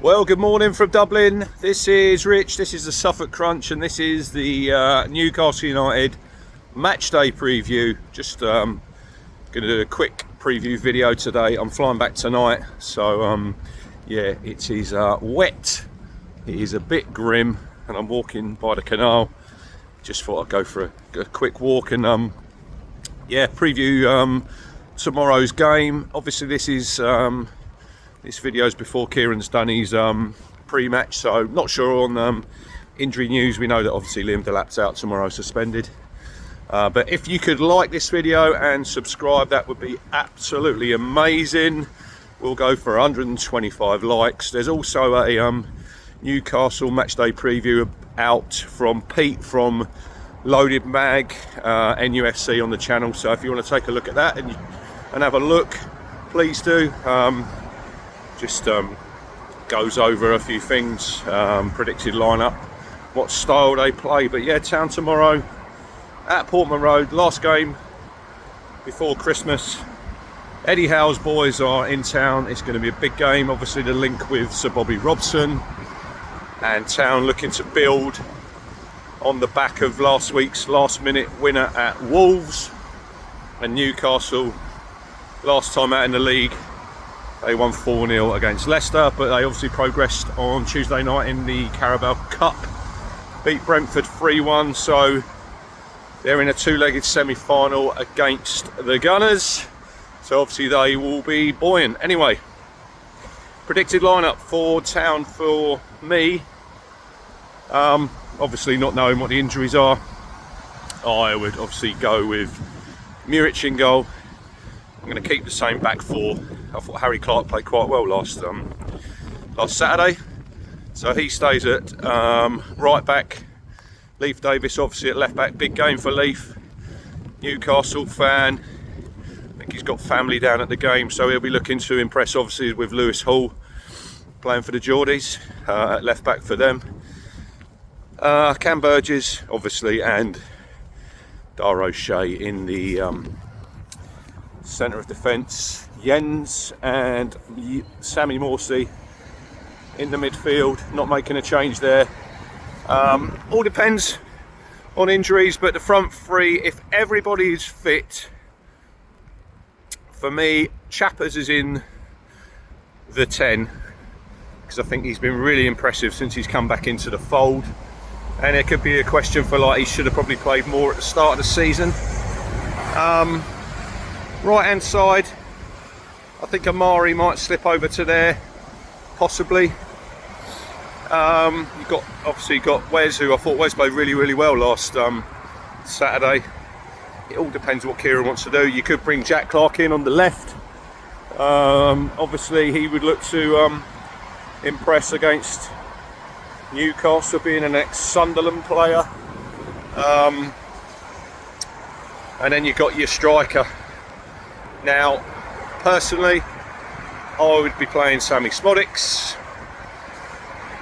Well, good morning from Dublin. This is Rich, this is the Suffolk Crunch, and this is the Newcastle United match day preview. Just going to do a quick preview video today. I'm flying back tonight, so yeah, it is wet. It is a bit grim, and I'm walking by the canal. Just thought I'd go for a quick walk and yeah, preview tomorrow's game. Obviously, this video is before Kieran's done his pre-match, so not sure on injury news. We know that obviously Liam Delap's out tomorrow, suspended. But if you could like this video and subscribe, that would be absolutely amazing. We'll go for 125 likes. There's also a Newcastle matchday preview out from Pete from Loaded Mag NUFC on the channel. So if you want to take a look at that and have a look, please do. Just goes over a few things, predicted lineup, what style they play. But yeah, Town tomorrow at Portman Road, last game before Christmas. Eddie Howe's boys are in town. It's going to be a big game. Obviously the link with Sir Bobby Robson, and Town looking to build on the back of last week's last minute winner at Wolves. And Newcastle, last time out in the league, they won 4-0 against Leicester, but they obviously progressed on Tuesday night in the Carabao Cup, beat Brentford 3-1, so they're in a two-legged semi-final against the Gunners, so obviously they will be buoyant. Anyway, predicted lineup for Town for me, obviously not knowing what the injuries are, I would obviously go with Muric in goal. I'm going to keep the same back four. I thought Harry Clark played quite well last Saturday, so he stays at right back. Leif Davis obviously at left back. Big game for Leif, Newcastle fan. I think he's got family down at the game, so he'll be looking to impress obviously with Lewis Hall playing for the Geordies at left back for them. Cam Burgess obviously, and Dar O'Shea in the centre of defence. Jens and Sammy Morsey in the midfield, not making a change there. All depends on injuries, but the front three, if everybody is fit, for me, Chappers is in the 10, because I think he's been really impressive since he's come back into the fold. And it could be a question for, like, he should have probably played more at the start of the season. Right hand side, I think Amari might slip over to there, possibly. You've got Wes, who I thought Wes played really well last Saturday. It all depends what Kieran wants to do. You could bring Jack Clark in on the left. Obviously he would look to impress against Newcastle, being an ex-Sunderland player. And then you've got your striker. Now, personally, I would be playing Sammy Smodics.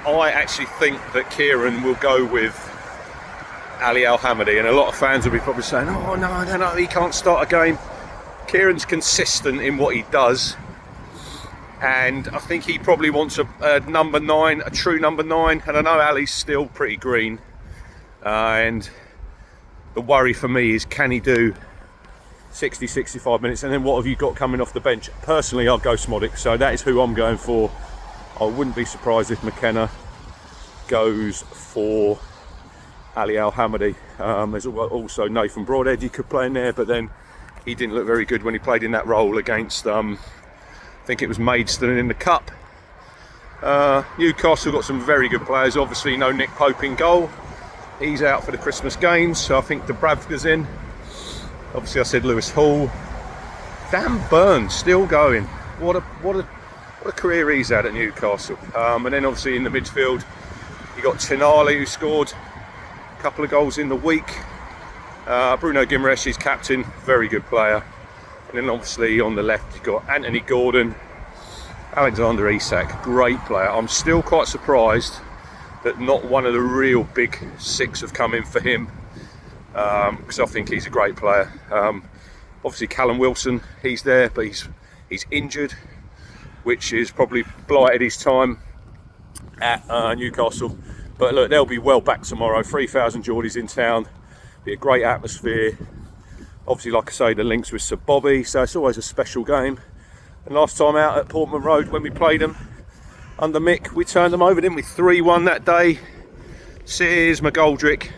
I actually think that Kieran will go with Ali Al-Hamadi, and a lot of fans will be probably saying, oh no, he can't start a game. Kieran's consistent in what he does, and I think he probably wants a number 9, a true number 9, and I know Ali's still pretty green, and the worry for me is, can he do 60-65 minutes, and then what have you got coming off the bench? Personally, I'll go Smodic, so that is who I'm going for. I wouldn't be surprised if McKenna goes for Ali Al-Hamadi. There's also Nathan Broadhead you could play in there, but then he didn't look very good when he played in that role against, I think it was Maidstone in the Cup. Newcastle got some very good players. Obviously, no Nick Pope in goal. He's out for the Christmas games, so I think Dubravka's in. Obviously, I said Lewis Hall. Dan Burns still going. What a career he's had at Newcastle. And then obviously in the midfield, you got Tinali, who scored a couple of goals in the week. Bruno Guimaraes is captain, very good player. And then obviously on the left, you've got Anthony Gordon, Alexander Isak, great player. I'm still quite surprised that not one of the real big six have come in for him. Because I think he's a great player. Obviously Callum Wilson, he's there, but he's injured, which is probably blighted his time at Newcastle. But look, they'll be well back tomorrow. 3,000 Geordies in town. Be a great atmosphere. Obviously, like I say, the links with Sir Bobby, so it's always a special game. And last time out at Portman Road, when we played them under Mick, we turned them over, didn't we? 3-1 that day. Sears, McGoldrick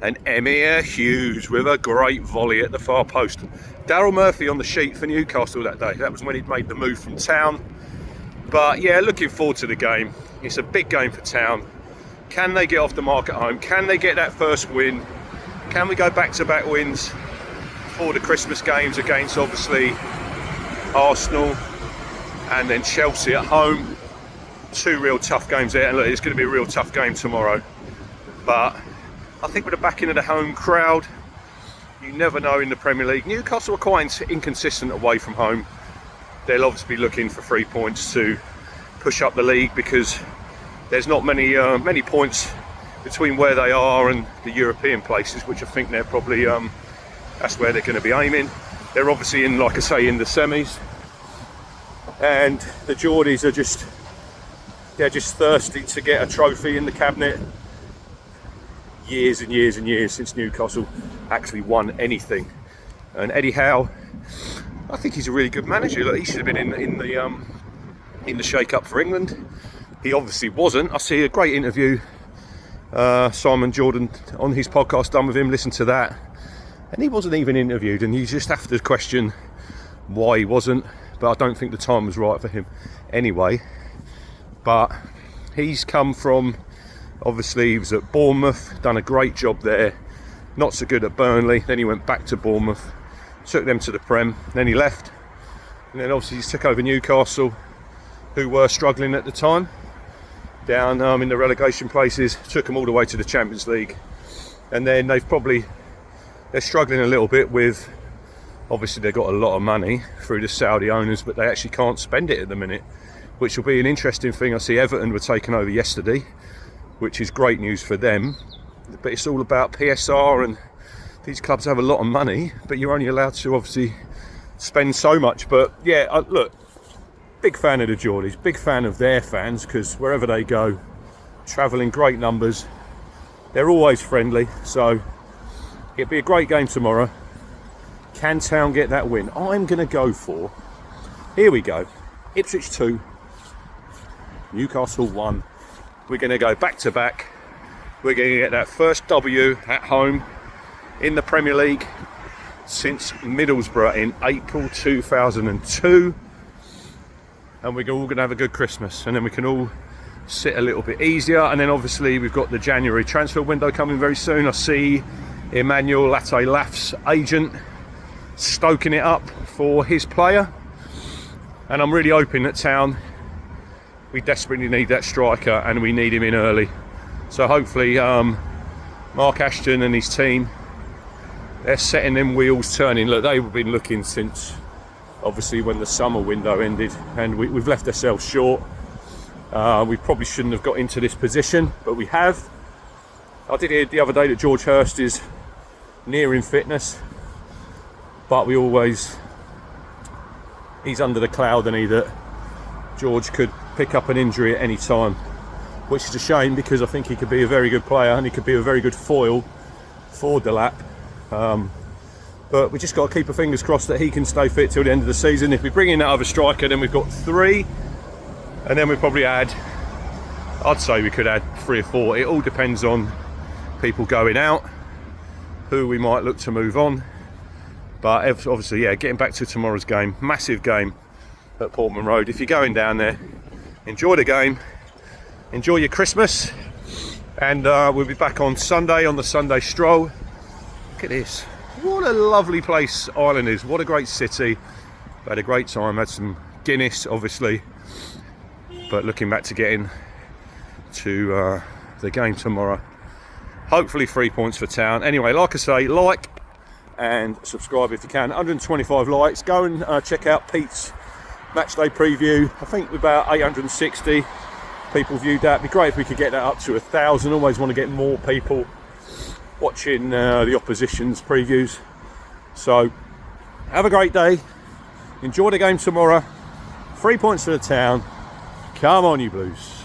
and Emir Hughes with a great volley at the far post. Daryl Murphy on the sheet for Newcastle that day. That was when he'd made the move from Town. But yeah, looking forward to the game. It's a big game for Town. Can they get off the mark at home? Can they get that first win? Can we go back-to-back wins for the Christmas games against, obviously, Arsenal and then Chelsea at home? Two real tough games there, and look, it's going to be a real tough game tomorrow. But I think with the backing of the home crowd, you never know in the Premier League. Newcastle are quite inconsistent away from home. They'll obviously be looking for 3 points to push up the league, because there's not many points between where they are and the European places, which I think they're probably that's where they're going to be aiming. They're obviously in, like I say, in the semis, and the Geordies are just thirsty to get a trophy in the cabinet. Years and years and years since Newcastle actually won anything. And Eddie Howe, I think he's a really good manager. Look, he should have been in the shake-up for England. He obviously wasn't. I see a great interview, Simon Jordan on his podcast done with him. Listen to that, and he wasn't even interviewed, and you just have to question why he wasn't. But I don't think the time was right for him anyway. But he's come from, obviously he was at Bournemouth, done a great job there, not so good at Burnley, then he went back to Bournemouth, took them to the Prem, then he left, and then obviously he took over Newcastle, who were struggling at the time, down in the relegation places, took them all the way to the Champions League. And then they're struggling a little bit with, obviously they've got a lot of money through the Saudi owners, but they actually can't spend it at the minute, which will be an interesting thing. I see Everton were taken over yesterday, which is great news for them, but it's all about PSR, and these clubs have a lot of money, but you're only allowed to obviously spend so much. But yeah, look, big fan of the Geordies, big fan of their fans, because wherever they go, travel in great numbers, they're always friendly, so it'll be a great game tomorrow. Can Town get that win? I'm going to go for, here we go, Ipswich 2, Newcastle 1. We're going to go back to back. We're going to get that first W at home in the Premier League since Middlesbrough in April 2002. And we're all going to have a good Christmas, and then we can all sit a little bit easier. And then obviously we've got the January transfer window coming very soon. I see Emmanuel Latte Laff's agent stoking it up for his player, and I'm really hoping that Town, we desperately need that striker, and we need him in early. So hopefully Mark Ashton and his team, they're setting them wheels turning. Look, they've been looking since obviously when the summer window ended, and we've left ourselves short. We probably shouldn't have got into this position, but we have. I did hear the other day that George Hurst is nearing fitness, but he's under the cloud, and that George could pick up an injury at any time, which is a shame, because I think he could be a very good player and he could be a very good foil for Delap. But we just got to keep our fingers crossed that he can stay fit till the end of the season. If we bring in that other striker, then we've got 3, and then we probably I'd say we could add 3 or 4. It all depends on people going out, who we might look to move on. But obviously, yeah, getting back to tomorrow's game, massive game at Portman Road. If you're going down there, enjoy the game, enjoy your Christmas, and we'll be back on Sunday on the Sunday stroll. Look at this, what a lovely place Ireland is, what a great city. I had a great time, had some Guinness obviously, but looking back to getting to the game tomorrow. Hopefully 3 points for Town. Anyway, like I say, like and subscribe if you can. 125 likes. Go and check out Pete's matchday preview. I think about 860 people viewed that. It'd be great if we could get that up to 1,000. Always want to get more people watching the opposition's previews. So have a great day, enjoy the game tomorrow. 3 points for the Town. Come on you Blues.